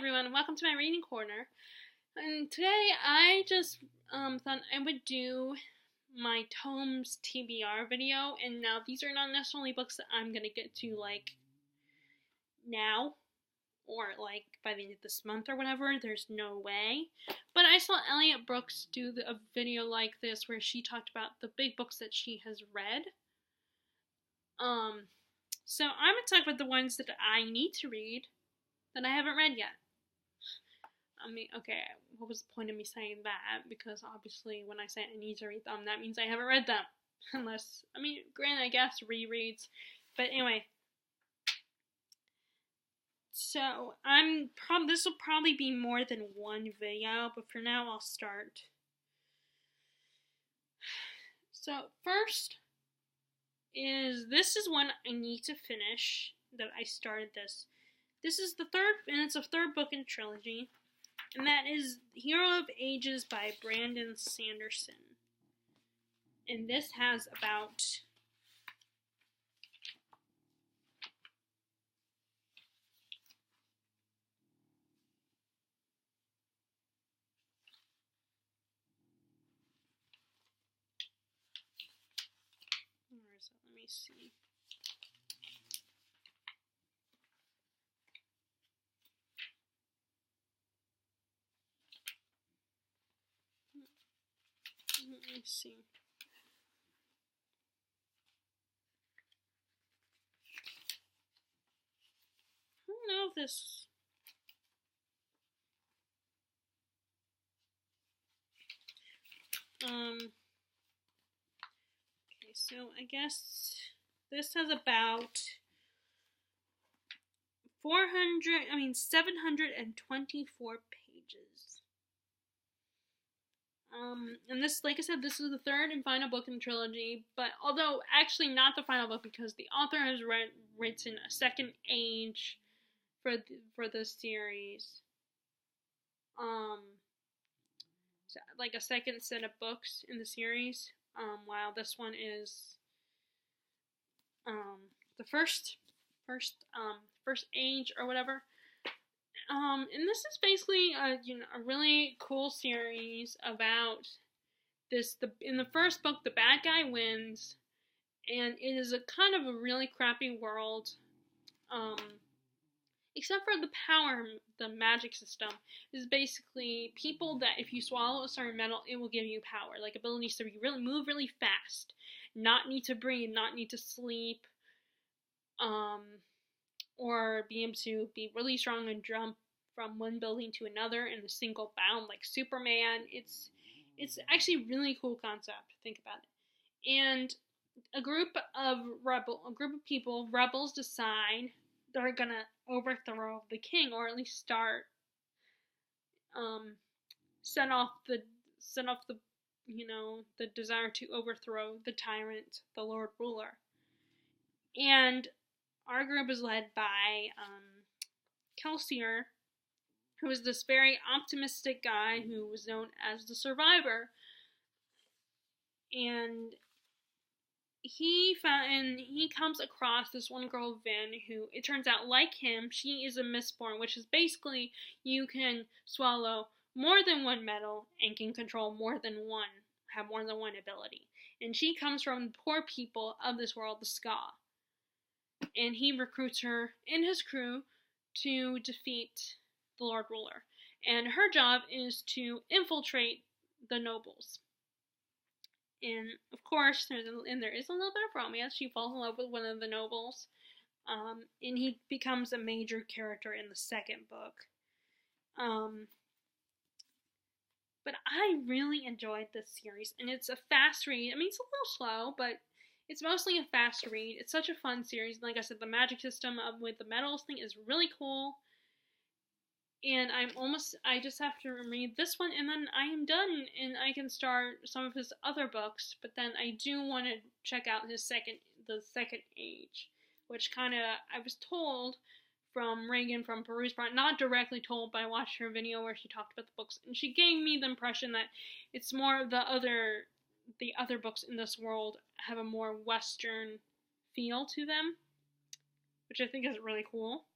everyone, welcome to my reading corner. And today I just thought I would do my Tomes TBR video, and now these are not necessarily books that I'm gonna get to like now or like by the end of this month or whatever. There's no way. But I saw Elliot Brooks do a video like this where she talked about the big books that she has read. So I'm gonna talk about the ones that I need to read that I haven't read yet. I mean, okay, what was the point of me saying that? Because obviously when I say I need to read them, that means I haven't read them. Unless, I mean, granted, I guess rereads. But anyway. So, this will probably be more than one video, but for now I'll start. So, first this is one I need to finish, that I started this. This is the third, and it's a third book in the trilogy, and that is Hero of Ages by Brandon Sanderson. And this has about where is it? Let me see. Let me see. I don't know if this. Okay, so I guess this has about 724 pages. And this, like I said, this is the third and final book in the trilogy, but although actually not the final book because the author has written a second age for the series. So like a second set of books in the series, while this one is the first age or whatever. And this is basically a really cool series about this. In the first book, the bad guy wins, and it is a kind of a really crappy world. Except for the power, the magic system is basically people that if you swallow a certain metal, it will give you power, like abilities to move really fast, not need to breathe, not need to sleep, or be able to be really strong and jump from one building to another in a single bound, like Superman. It's actually a really cool concept. Think about it. And a group of people, rebels, decide they're gonna overthrow the king, or at least start, set off the the desire to overthrow the tyrant, the Lord Ruler. And our group is led by Kelsier, who is this very optimistic guy who was known as the Survivor. And he comes across this one girl, Vin, who it turns out, like him, she is a Mistborn, which is basically you can swallow more than one metal and can control have more than one ability. And she comes from the poor people of this world, the Ska. And he recruits her and his crew to defeat the Lord Ruler. And her job is to infiltrate the nobles. And of course, there is a little bit of romance. She falls in love with one of the nobles, and he becomes a major character in the second book. But I really enjoyed this series, and it's a fast read. I mean, it's a little slow, but it's mostly a fast read. It's such a fun series. Like I said, the magic system with the metals thing is really cool. And I just have to read this one, and then I am done, and I can start some of his other books, but then I do want to check out the second age, which I was told from Reagan from Peruse Project, not directly told, but I watched her video where she talked about the books, and she gave me the impression that it's more of the other books in this world have a more Western feel to them, which I think is really cool.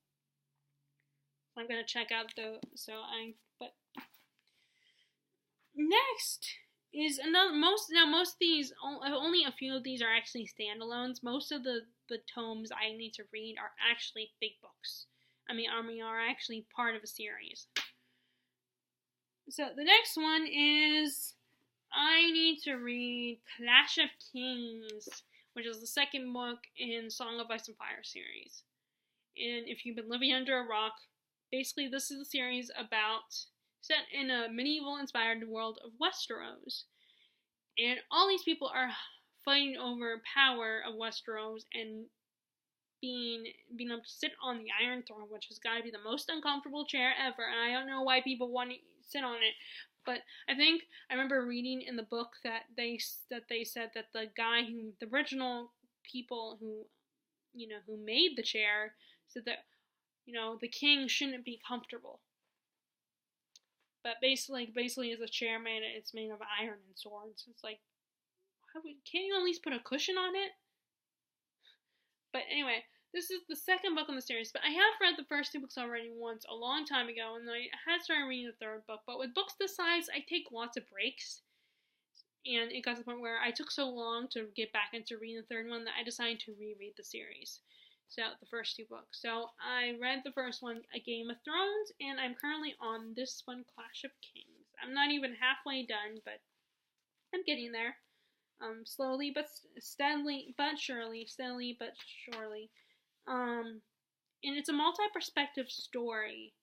I'm gonna check out but next is another most of these, only a few of these are actually standalones. Most of the tomes I need to read are actually big books. Are actually part of a series. So the next one is I need to read Clash of Kings, which is the second book in Song of Ice and Fire series. And if you've been living under a rock, basically this is a series set in a medieval-inspired world of Westeros. And all these people are fighting over power of Westeros and being able to sit on the Iron Throne, which has got to be the most uncomfortable chair ever. And I don't know why people want to sit on it, but I remember reading in the book that they said that the original people who made the chair said that the king shouldn't be comfortable. But basically, as a chair it's made of iron and swords. It's like, can't you at least put a cushion on it? But anyway, this is the second book in the series. But I have read the first two books already once, a long time ago, and I had started reading the third book. But with books this size, I take lots of breaks. And it got to the point where I took so long to get back into reading the third one that I decided to reread the series. So, the first two books. So, I read the first one, A Game of Thrones, and I'm currently on this one, Clash of Kings. I'm not even halfway done, but I'm getting there. Slowly but steadily, but surely. And it's a multi-perspective story.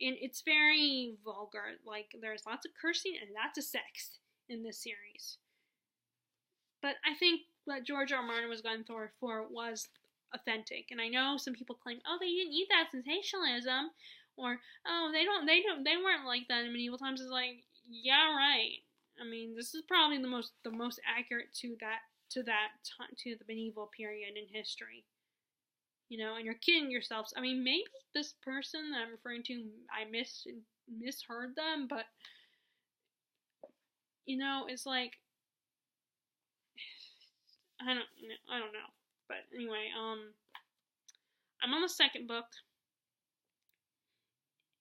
And it's very vulgar. Like, there's lots of cursing and lots of sex in this series. But I think what George R. R. Martin was going for was authentic. And I know some people claim, oh, they didn't need that sensationalism, or oh, they weren't like that in medieval times. It's like, yeah, right. I mean, this is probably the most accurate to the medieval period in history. And you're kidding yourselves. I mean, maybe this person that I'm referring to, I misheard them, but it's like, I don't know. But anyway, I'm on the second book,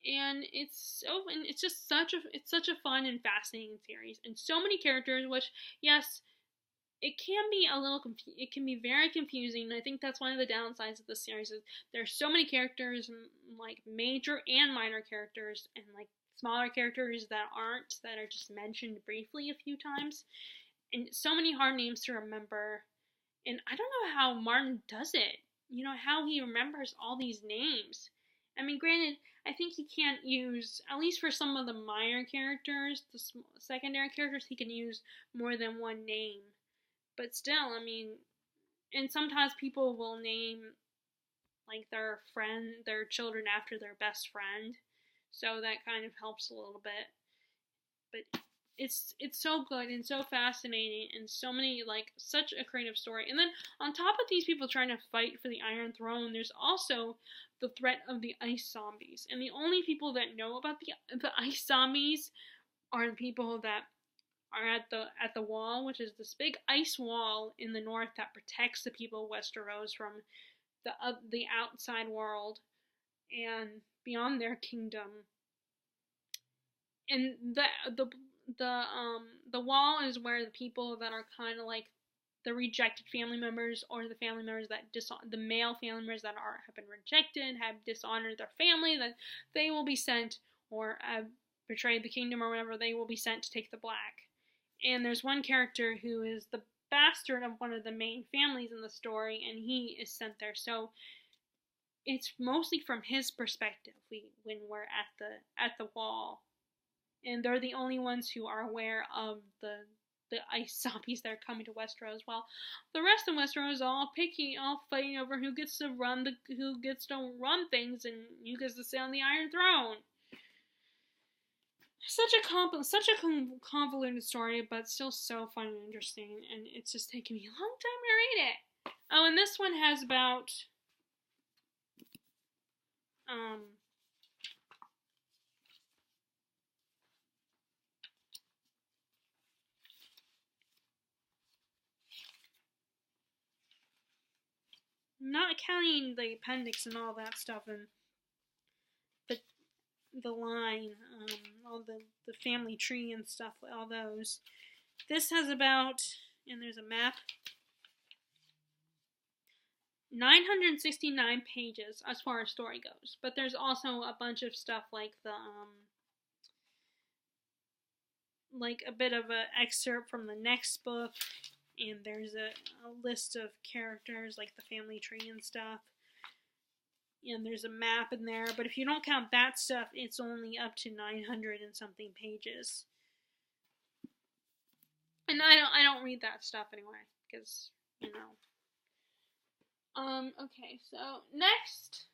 and it's just such a fun and fascinating series, and so many characters. Which, yes, it can be very confusing. And I think that's one of the downsides of the series is there's so many characters, like major and minor characters, and like smaller characters that are just mentioned briefly a few times, and so many hard names to remember. And I don't know how Martin does it. How he remembers all these names. I mean, granted, I think he can't use, at least for some of the minor characters, the secondary characters, he can use more than one name. But still, I mean, and sometimes people will name, like, their children after their best friend. So that kind of helps a little bit. But it's so good and so fascinating and so many, like, such a creative story. And then on top of these people trying to fight for the Iron Throne, there's also the threat of the ice zombies. And the only people that know about the ice zombies are the people that are at the wall, which is this big ice wall in the north that protects the people of Westeros from the outside world and beyond their kingdom. And the wall is where the people that are kind of like the rejected family members, or the family members the male family members that have been rejected, have dishonored their family, that they will be sent, or have betrayed the kingdom or whatever, they will be sent to take the black. And there's one character who is the bastard of one of the main families in the story, and he is sent there. So it's mostly from his perspective when we're at the wall. And they're the only ones who are aware of the ice zombies that are coming to Westeros. While the rest of Westeros all fighting over who gets to run things and who gets to sit on the Iron Throne. Such a convoluted story, but still so fun and interesting. And it's just taken me a long time to read it. Oh, and this one has about not counting the appendix and all that stuff, but the line, all the family tree and stuff, all those. This has about, and there's a map, 969 pages as far as story goes. But there's also a bunch of stuff like the, like a bit of an excerpt from the next book, and there's a list of characters, like the family tree and stuff. And there's a map in there, but if you don't count that stuff, it's only up to 900 and something pages. And I don't read that stuff anyway, because, you know. Okay, so next,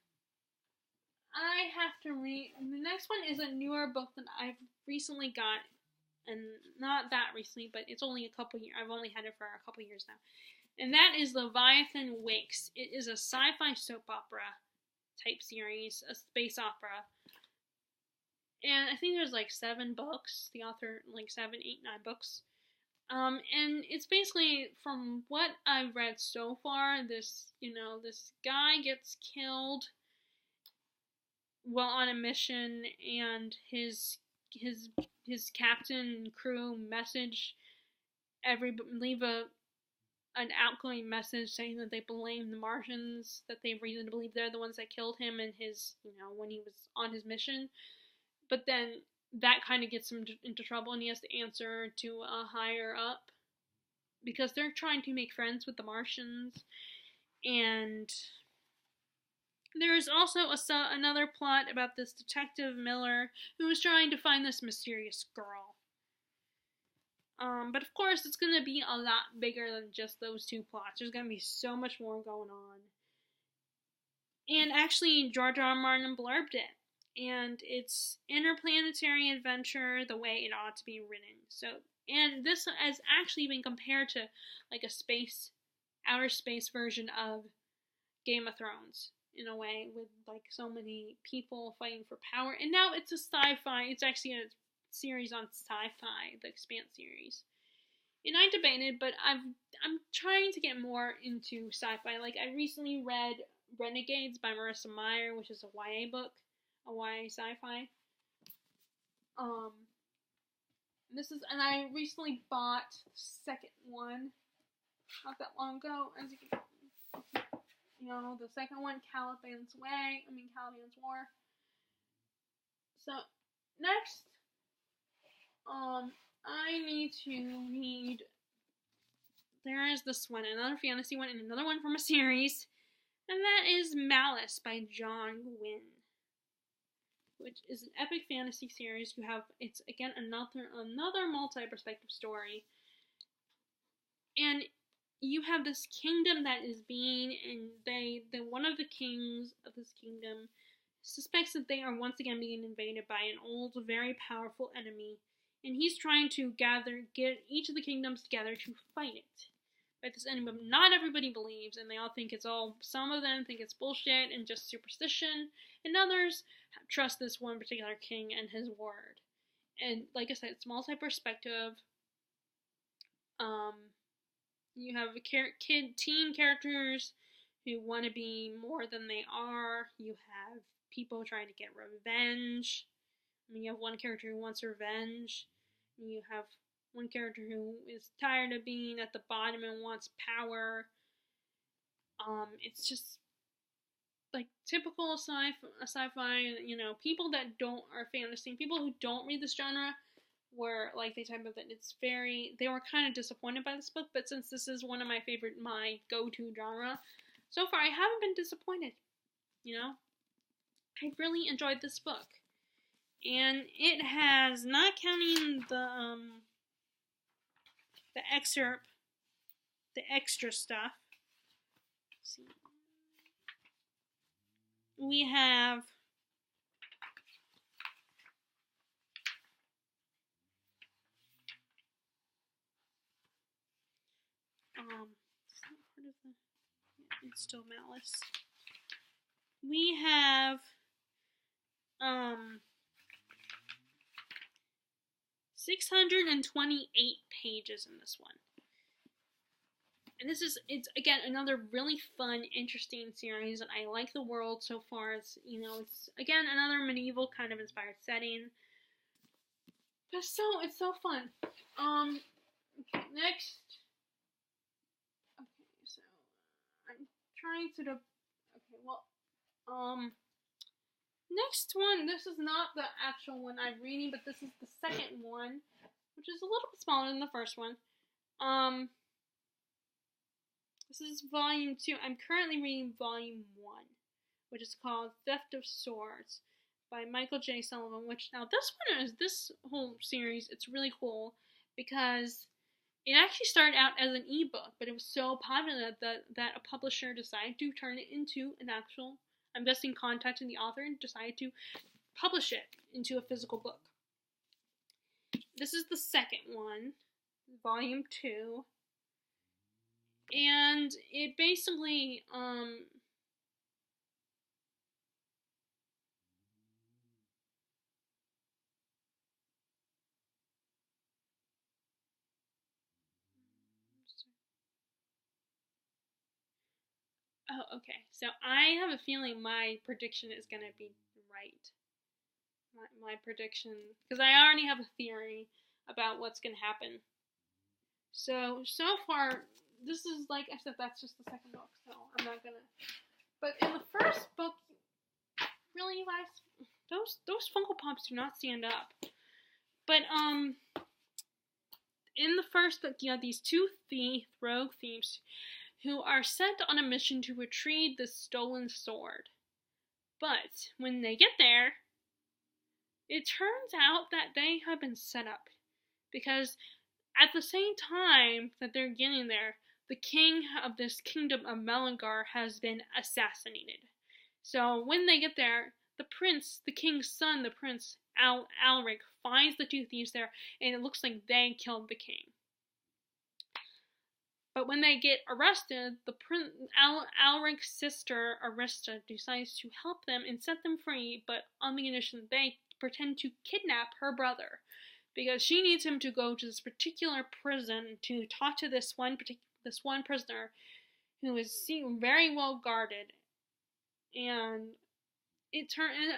I have to read, the next one is a newer book that I've recently got, and not that recently, but it's only a couple years, I've only had it for a couple years now. And that is Leviathan Wicks. It is a sci-fi soap opera type series, a space opera. And I think there's like 7 books. The author, like 7, 8, 9 books. And it's basically, from what I've read so far, this guy gets killed while on a mission, and his captain and crew leave an outgoing message saying that they blame the Martians, that they have reason to believe they're the ones that killed him and when he was on his mission. But then that kind of gets him into trouble, and he has to answer to a higher up because they're trying to make friends with the Martians. And there's also another plot about this detective Miller who is trying to find this mysterious girl. But of course, it's going to be a lot bigger than just those 2 plots. There's going to be so much more going on. And actually, George R. R. Martin blurbed it. And it's interplanetary adventure the way it ought to be written. So, and this has actually been compared to like a outer space version of Game of Thrones, in a way, with like so many people fighting for power. And now it's a sci-fi, it's actually a series on sci-fi, the Expanse series. And I debated, but I'm trying to get more into sci-fi. Like, I recently read Renegades by Marissa Meyer, which is a YA book, a YA sci-fi. And I recently bought the second one not that long ago. As you can, the second one, Caliban's War. So next, I need to read. There is this one, another fantasy one, and another one from a series, and that is Malice by John Gwynne, which is an epic fantasy series. It's again another multi-perspective story, and you have this kingdom that is and one of the kings of this kingdom suspects that they are once again being invaded by an old, very powerful enemy, and he's trying to get each of the kingdoms together to fight it. But this enemy, not everybody believes, and they all think some of them think it's bullshit and just superstition, and others trust this one particular king and his word. And like I said, it's multi-perspective. You have teen characters who want to be more than they are. You have people trying to get revenge. You have one character who wants revenge. You have one character who is tired of being at the bottom and wants power. It's just like typical sci-fi, people that are fantasy, people who don't read this genre were like, they type of that they were kind of disappointed by this book, but since this is one of my go-to genre, so far I haven't been disappointed, I really enjoyed this book. And it has, not counting the excerpt, the extra stuff, let's see, we have it's still Malice. We have 628 pages in this one. And it's again another really fun, interesting series, and I like the world so far. It's again another medieval kind of inspired setting. But it's so fun. Okay, next. Okay, so I'm trying to okay, well, next one, this is not the actual one I'm reading, but this is the second one, which is a little bit smaller than the first one. This is volume 2. I'm currently reading volume 1, which is called Beth of Swords by Michael J. Sullivan, which now this whole series, it's really cool because it actually started out as an ebook, but it was so popular that a publisher decided to turn it into an actual, I'm guessing, contacted the author and decided to publish it into a physical book. This is the second one, volume 2. And it basically, oh, okay. So I have a feeling my prediction is going to be right. My prediction, because I already have a theory about what's going to happen. So far, this is, like I said, that's just the second book, so I'm not gonna. But in the first book, really, you guys, those Funko Pops do not stand up. But in the first book, you have these two rogue thieves who are sent on a mission to retrieve the stolen sword. But when they get there, it turns out that they have been set up, because at the same time that they're getting there, the king of this kingdom of Melangar has been assassinated. So when they get there, the king's son, the prince Alric, finds the two thieves there, and it looks like they killed the king. But when they get arrested, Alric's sister Arista decides to help them and set them free, but on the condition that they pretend to kidnap her brother, because she needs him to go to this particular prison to talk to this one prisoner who is very well guarded. And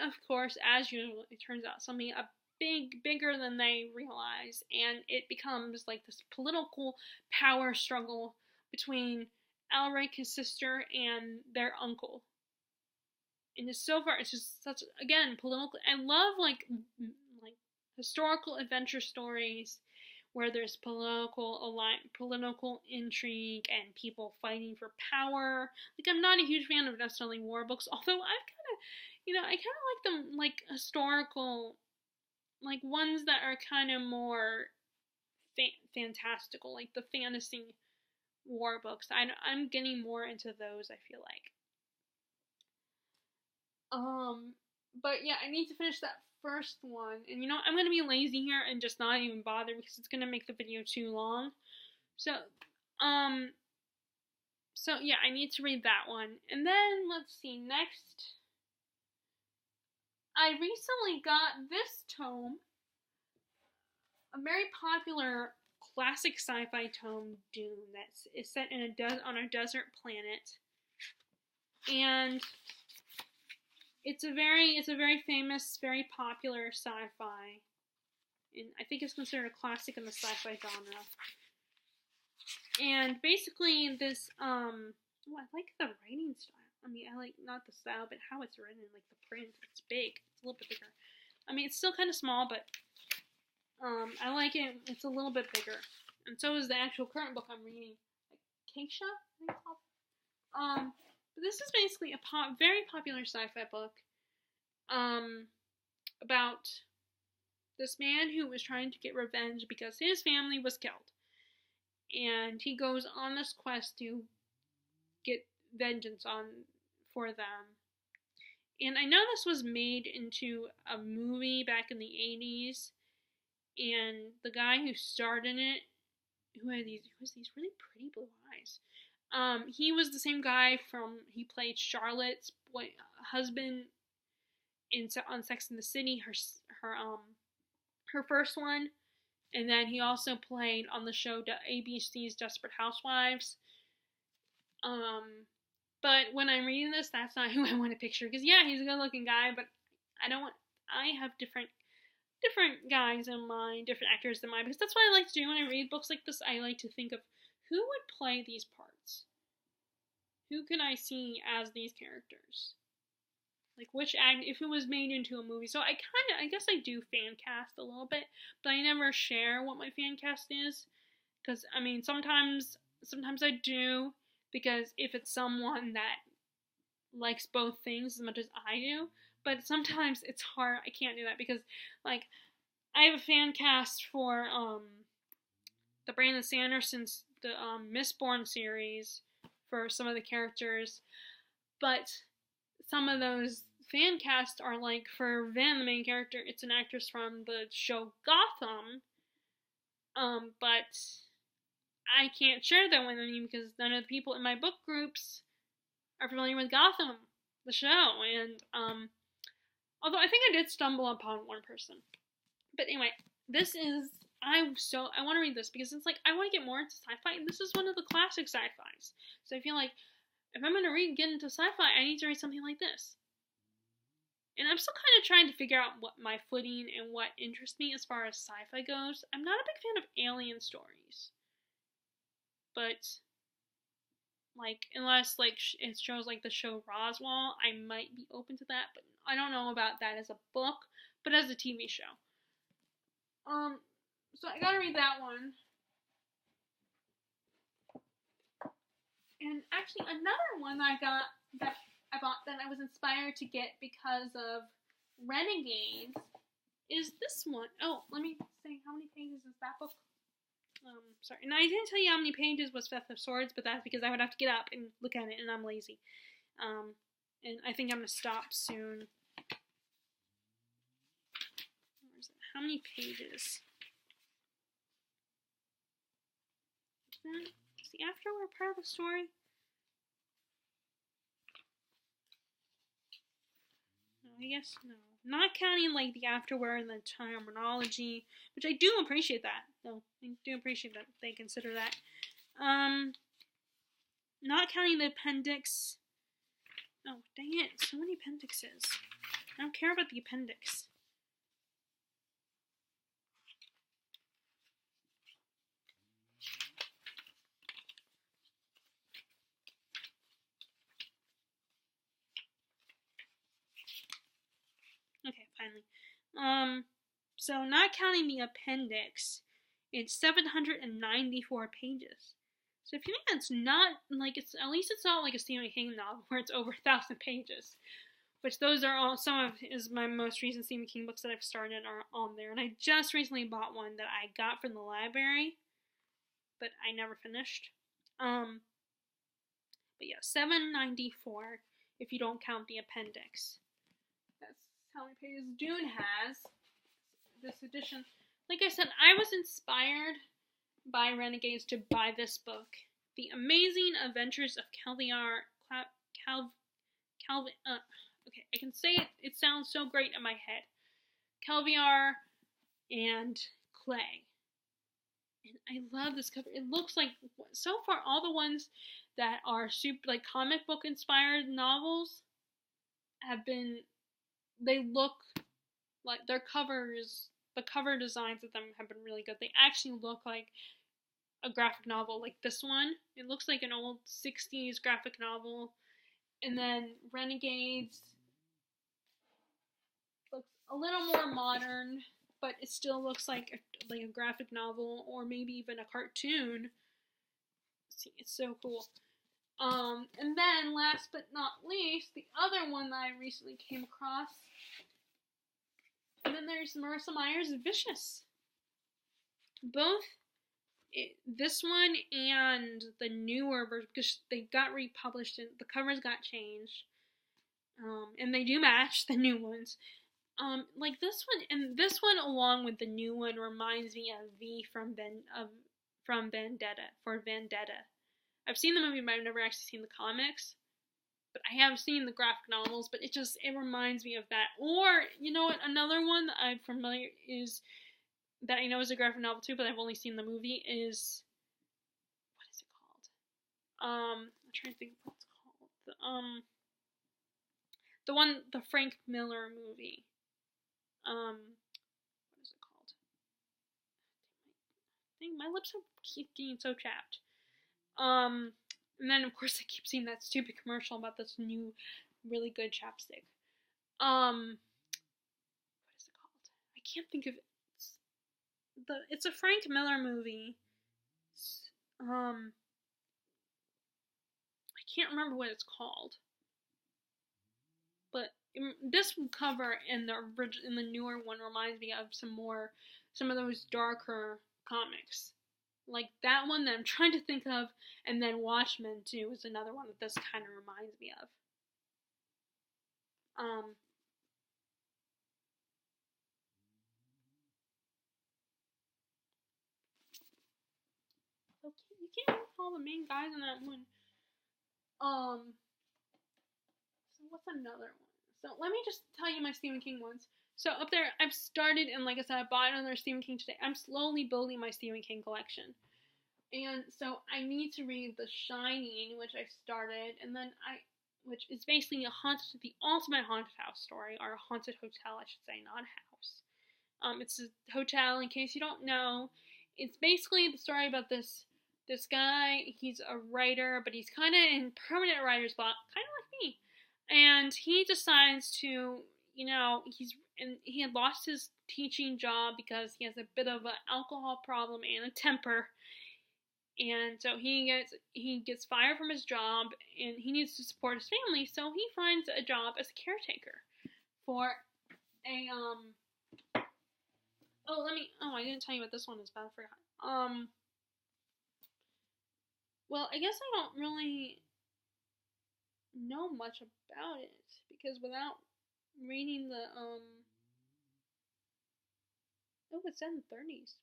of course, as usual, it turns out something bigger than they realize, and it becomes like this political power struggle between Alric, his sister, and their uncle. And so far, it's just such, again, political. I love like historical adventure stories where there's political intrigue and people fighting for power. Like, I'm not a huge fan of necessarily war books, although I kind of like them, like historical, like ones that are kind of more fantastical, like the fantasy war books. I'm getting more into those, I feel like. But yeah, I need to finish that first one, and I'm gonna be lazy here and just not even bother because it's gonna make the video too long. So yeah, I need to read that one, and then let's see, next, I recently got this tome, a very popular classic sci-fi tome, Dune, that is set on a desert planet, and it's a very famous, very popular sci-fi, and I think it's considered a classic in the sci-fi genre. And basically, this I like the writing style. I mean, I like not the style, but how it's written, like the print. It's big. It's a little bit bigger. I mean, it's still kind of small, but I like it. It's a little bit bigger, and so is the actual current book I'm reading, like Keisha, I think it's called. But this is basically a very popular sci-fi book about this man who was trying to get revenge because his family was killed. And he goes on this quest to get vengeance for them. And I know this was made into a movie back in the 80s, and the guy who starred in it, who has these really pretty blue eyes, he was the same guy he played Charlotte's husband on Sex and the City, her first one, and then he also played on the show ABC's Desperate Housewives. But when I'm reading this, that's not who I want to picture. Because yeah, he's a good-looking guy, but I don't want. I have different guys in mind, different actors in mind. Because that's what I like to do when I read books like this. I like to think of who would play these parts. Who can I see as these characters? Like which act, if it was made into a movie. So I guess I do fan cast a little bit, but I never share what my fan cast is. Because, I mean, sometimes I do, because if it's someone that likes both things as much as I do, but sometimes it's hard, I can't do that, because, like, I have a fan cast for, the Brandon Sanderson's, the, Mistborn series, for some of the characters, but some of those fan casts are, like, for Van, the main character, it's an actress from the show Gotham, but I can't share that with any because none of the people in my book groups are familiar with Gotham, the show, and, although I think I did stumble upon one person. But anyway, I want to read this because it's like, I want to get more into sci-fi, and this is one of the classic sci-fis. So I feel like, if I'm going to get into sci-fi, I need to read something like this. And I'm still kind of trying to figure out what my footing and what interests me as far as sci-fi goes. I'm not a big fan of alien stories. But, like, unless, like, it shows, like, the show Roswell, I might be open to that. But I don't know about that as a book, but as a TV show. So I gotta read that one. And actually, another one that I bought that I was inspired to get because of Renegades is this one. Oh, let me say, how many pages is that book? Sorry. And I didn't tell you how many pages was Beth of Swords, but that's because I would have to get up and look at it, and I'm lazy. And I think I'm going to stop soon. Where is it? How many pages? Is the afterword part of the story? No, I guess no. Not counting, like, the afterword and the terminology, which I do appreciate that. No, I do appreciate that they consider that. Not counting the appendix. Oh, dang it. So many appendixes. I don't care about the appendix. Okay, finally. So not counting the appendix, it's 794 pages. So if you think that's not, like, at least it's not like a Stephen King novel where it's over 1,000 pages. Which those are all, some of my most recent Stephen King books that I've started are on there. And I just recently bought one that I got from the library, but I never finished. But yeah, 794 if you don't count the appendix. That's how many pages Dune has. This edition. Like I said, I was inspired by Renegades to buy this book. The Amazing Adventures of Calviar. Okay, I can say it. It sounds so great in my head. Calviar and Clay. And I love this cover. It looks like, so far, all the ones that are super, like, comic book inspired novels have been, they look like their covers, the cover designs of them have been really good. They actually look like a graphic novel like this one. It looks like an old 60s graphic novel. And then Renegades looks a little more modern, but it still looks like a graphic novel or maybe even a cartoon. See, it's so cool. And then last but not least, the other one that I recently came across. And then there's Marissa Meyer's Vicious. Both this one and the newer version, because they got republished and the covers got changed. And they do match the new ones. Like this one, and this one along with the new one reminds me of V from Vendetta. I've seen the movie, but I've never actually seen the comics. But I have seen the graphic novels, but it reminds me of that. Or, you know what, another one that I'm familiar is, that I know is a graphic novel too, but I've only seen the movie, is, what is it called? I'm trying to think of what it's called. The Frank Miller movie. What is it called? Dang, my lips keep getting so chapped. And then of course I keep seeing that stupid commercial about this new, really good chapstick. What is it called? I can't think of it. It's a Frank Miller movie. I can't remember what it's called. But this cover in the newer one reminds me of some of those darker comics. Like that one that I'm trying to think of, and then Watchmen too is another one that this kind of reminds me of. You can't recall the main guys in that one. So what's another one? So let me just tell you my Stephen King ones. So up there, I've started, and like I said, I bought another Stephen King today. I'm slowly building my Stephen King collection. And so I need to read The Shining, which I started, and then which is basically the ultimate haunted house story, or a haunted hotel, I should say, not a house. It's a hotel, in case you don't know. It's basically the story about this guy. He's a writer, but he's kind of in permanent writer's block, kind of like me. And he decides to, he had lost his teaching job because he has a bit of an alcohol problem and a temper. And so he gets fired from his job, and he needs to support his family, so he finds a job as a caretaker for a, I didn't tell you what this one is about, I forgot. Well, I guess I don't really know much about it, because without reading the, it's set in the 30s.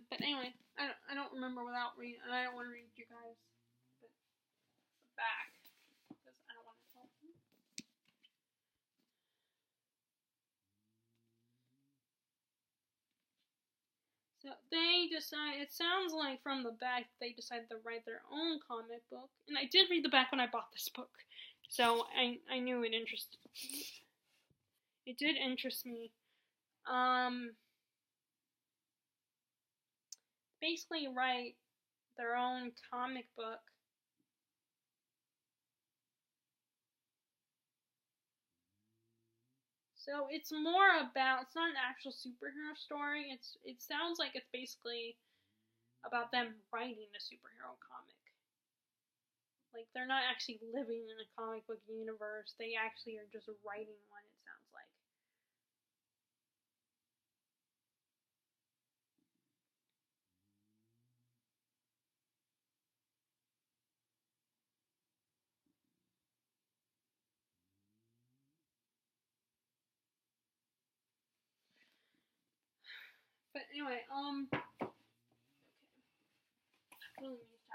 But anyway, I don't remember without reading, and I don't want to read you guys the back, because I don't want to tell you. So they decide, it sounds like from the back, they decided to write their own comic book, and I did read the back when I bought this book, so I knew it interested me. It did interest me. Basically write their own comic book. So it's not an actual superhero story. It sounds like it's basically about them writing a superhero comic. Like, they're not actually living in a comic book universe. They actually are just writing one, it sounds like. But anyway, okay. Really need to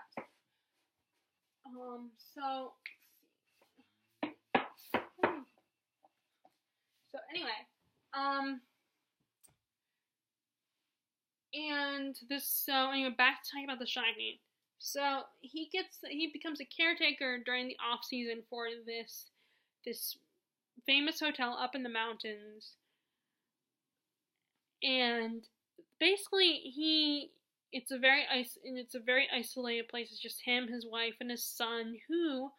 so anyway, back to talking about The Shining. So he becomes a caretaker during the off season for this famous hotel up in the mountains, and basically it's a very isolated place. It's just him, his wife, and his son, who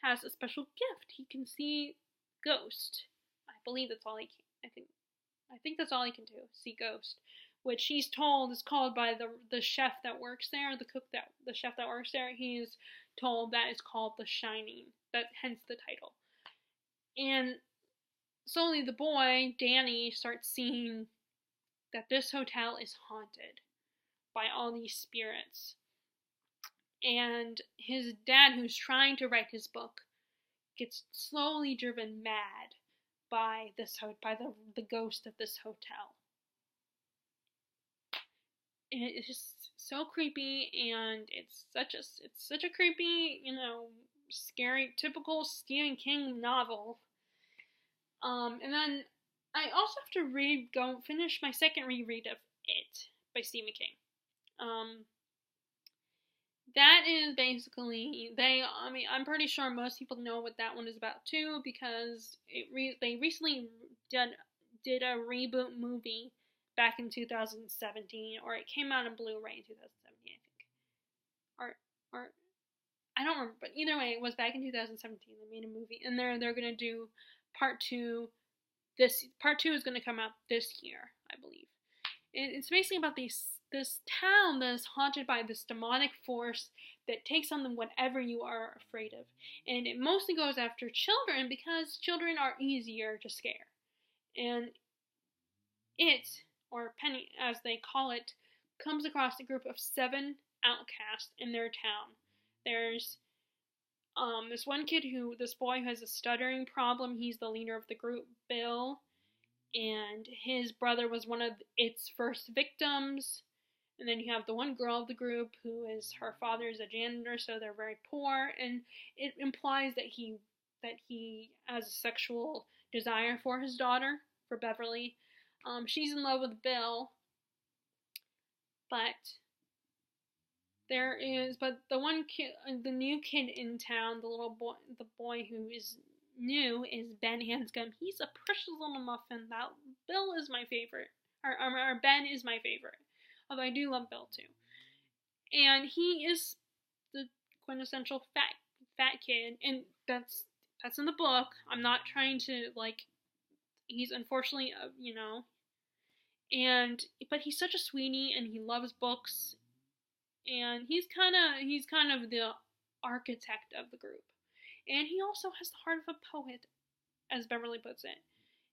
has a special gift. He can see ghosts. I believe that's all he can. I think that's all he can do. See ghosts, which he's told is called by the chef that works there, the chef that works there. He is told that it's called The Shining. Hence the title. And slowly the boy Danny starts seeing that this hotel is haunted by all these spirits. And his dad, who's trying to write his book, gets slowly driven mad by the ghost of this hotel. And it's just so creepy, and it's such a creepy, scary, typical Stephen King novel. And then I also have to go finish my second reread of It by Stephen King. Um, that is basically I mean, I'm pretty sure most people know what that one is about too because they recently did a reboot movie back in 2017, or it came out in Blu-ray in 2017, I think, or I don't remember, but either way, it was back in 2017. They made a movie, and they're gonna do part two. This part two is gonna come out this year, I believe. It's basically about this town that is haunted by this demonic force that takes on them whatever you are afraid of, and it mostly goes after children because children are easier to scare. And it, or Penny as they call it, comes across a group of 7 outcasts in their town. There's this boy who has a stuttering problem. He's the leader of the group, Bill, and his brother was one of its first victims. And then you have the one girl of the group who is her father is a janitor, so they're very poor, and it implies that he has a sexual desire for his daughter, for Beverly. She's in love with Bill, but the one kid, the new kid in town, the boy who is new is Ben Hanscom. He's a precious little muffin. That Bill is my favorite, or Ben is my favorite. Although I do love Bill too, and he is the quintessential fat kid, and that's in the book. I'm not trying to He's unfortunately, but he's such a sweetie, and he loves books, and he's kind of the architect of the group, and he also has the heart of a poet, as Beverly puts it,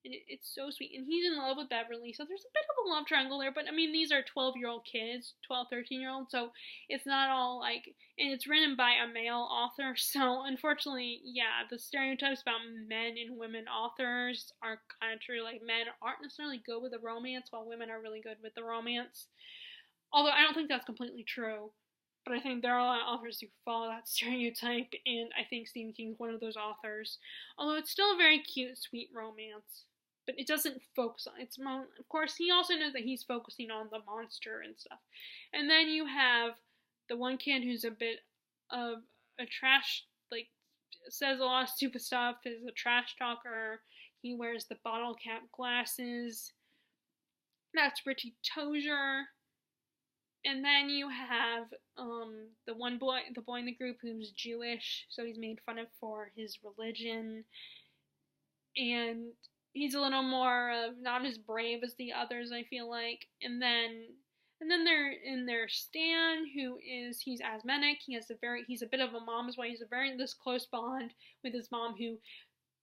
and it's so sweet, and he's in love with Beverly, so there's a bit of a love triangle there, but I mean, these are 12-year-old kids, 12, 13-year-olds, so it's not all and it's written by a male author, so unfortunately, yeah, the stereotypes about men and women authors are kind of true, men aren't necessarily good with the romance, while women are really good with the romance. Although I don't think that's completely true, but I think there are a lot of authors who follow that stereotype, and I think Stephen King's one of those authors. Although it's still a very cute, sweet romance, but it doesn't focus on its of course, he also knows that he's focusing on the monster and stuff. And then you have the one kid who's a bit of a trash, says a lot of stupid stuff, is a trash talker. He wears the bottle cap glasses. That's Richie Tozier. And then you have the boy in the group who's Jewish, so he's made fun of for his religion, and he's a little more not as brave as the others, I feel like. And then there's Stan, he's asthmatic. He's a bit of a mama's boy. He's this close bond with his mom, who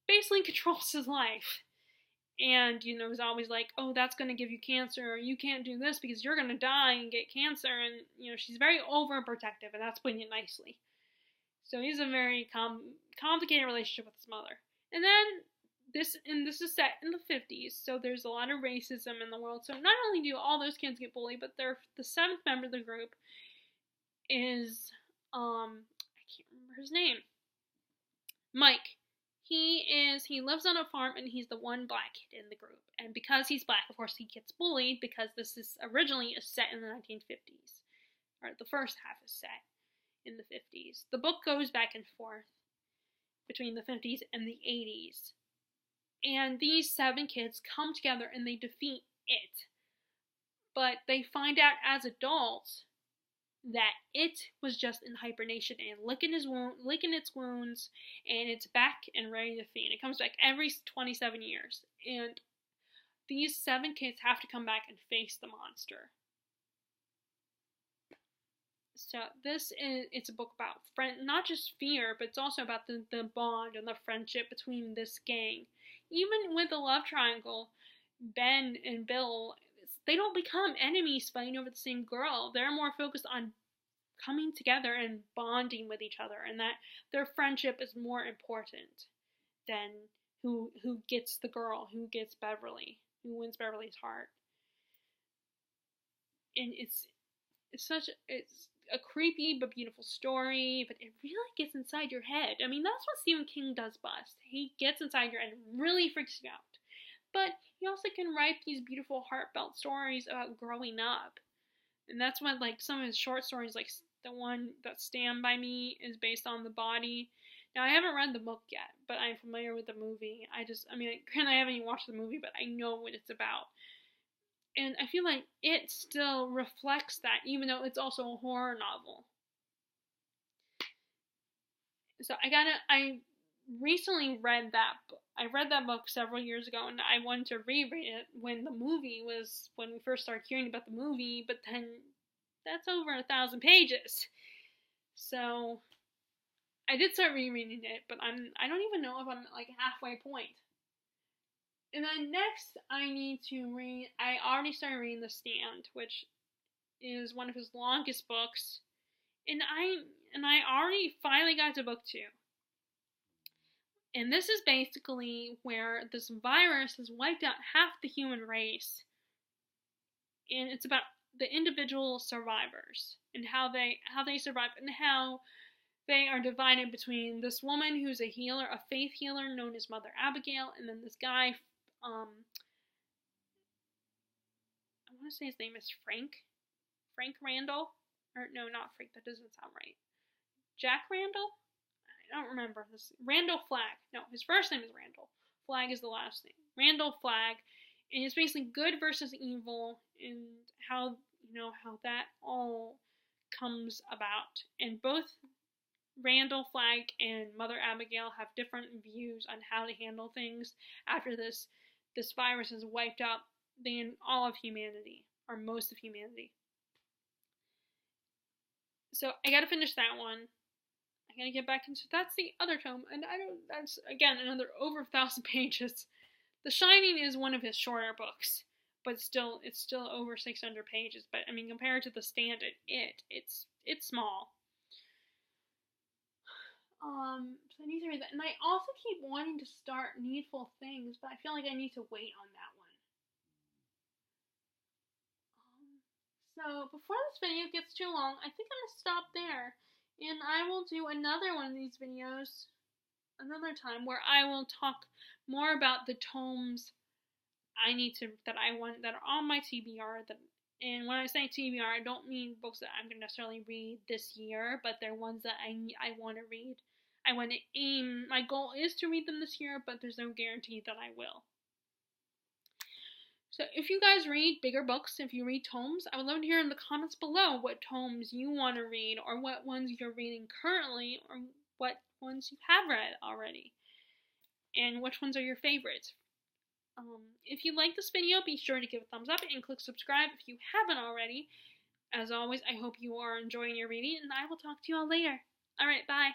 basically controls his life. And, is always like, oh, that's going to give you cancer, or you can't do this because you're going to die and get cancer. And, she's very overprotective, and that's putting it nicely. So he's a very complicated relationship with his mother. And then, this is set in the 50s, so there's a lot of racism in the world. So not only do all those kids get bullied, but the 7th member of the group is, I can't remember his name. Mike. He lives on a farm, and he's the one black kid in the group. And because he's black, of course, he gets bullied, because this is originally set in the 1950s. Or the first half is set in the 50s. The book goes back and forth between the 50s and the 80s. And these 7 kids come together and they defeat it. But they find out as adults that it was just in hibernation and licking its wounds, and it's back and ready to feed. It comes back every 27 years, and these 7 kids have to come back and face the monster. So it's a book about not just fear, but it's also about the bond and the friendship between this gang. Even with the love triangle, Ben and Bill, they don't become enemies fighting over the same girl. They're more focused on coming together and bonding with each other, and that their friendship is more important than who gets the girl, who gets Beverly, who wins Beverly's heart. And it's a creepy but beautiful story, but it really gets inside your head. I mean, that's what Stephen King does best. He gets inside your head and really freaks you out. but he also can write these beautiful heartfelt stories about growing up. And that's what, like, some of his short stories, like the one that Stand By Me is based on The Body. Now, I haven't read the book yet, but I'm familiar with the movie. I haven't even watched the movie, but I know what it's about. And I feel like it still reflects that, even though it's also a horror novel. So I recently read that book. I read that book several years ago, and I wanted to reread it when we first started hearing about the movie, but then that's over 1,000 pages. So I did start rereading it, but I don't even know if I'm like halfway point. And then next I need to read, I already started reading The Stand, which is one of his longest books. And I already finally got to book 2. And this is basically where this virus has wiped out half the human race. And it's about the individual survivors and how they survive, and how they are divided between this woman who's a healer, a faith healer known as Mother Abigail, and then this guy, I want to say his name is Frank Randall. Or no, not Frank, that doesn't sound right. Jack Randall? I don't remember this. Randall Flagg. No, his first name is Randall. Flagg is the last name. Randall Flagg. And it's basically good versus evil, and how that all comes about. And both Randall Flagg and Mother Abigail have different views on how to handle things after this virus has wiped out all of humanity, or most of humanity. So I gotta finish that one. I gotta get back into, that's the other tome, and that's again another over 1,000 pages. The Shining is one of his shorter books, but it's still over 600 pages. But I mean, compared to The Stand, it's small. So I need to read that, and I also keep wanting to start Needful Things, but I feel like I need to wait on that one. So before this video gets too long, I think I'm gonna stop there, and I will do another one of these videos another time where I will talk more about the tomes that are on my TBR. And when I say TBR, I don't mean books that I'm gonna necessarily read this year, but they're ones that I want to read. I want to aim. My goal is to read them this year, but there's no guarantee that I will. So if you guys read bigger books, if you read tomes, I would love to hear in the comments below what tomes you want to read, or what ones you're reading currently, or what ones you have read already, and which ones are your favorites. If you like this video, be sure to give a thumbs up and click subscribe if you haven't already. As always, I hope you are enjoying your reading, and I will talk to you all later. Alright, bye.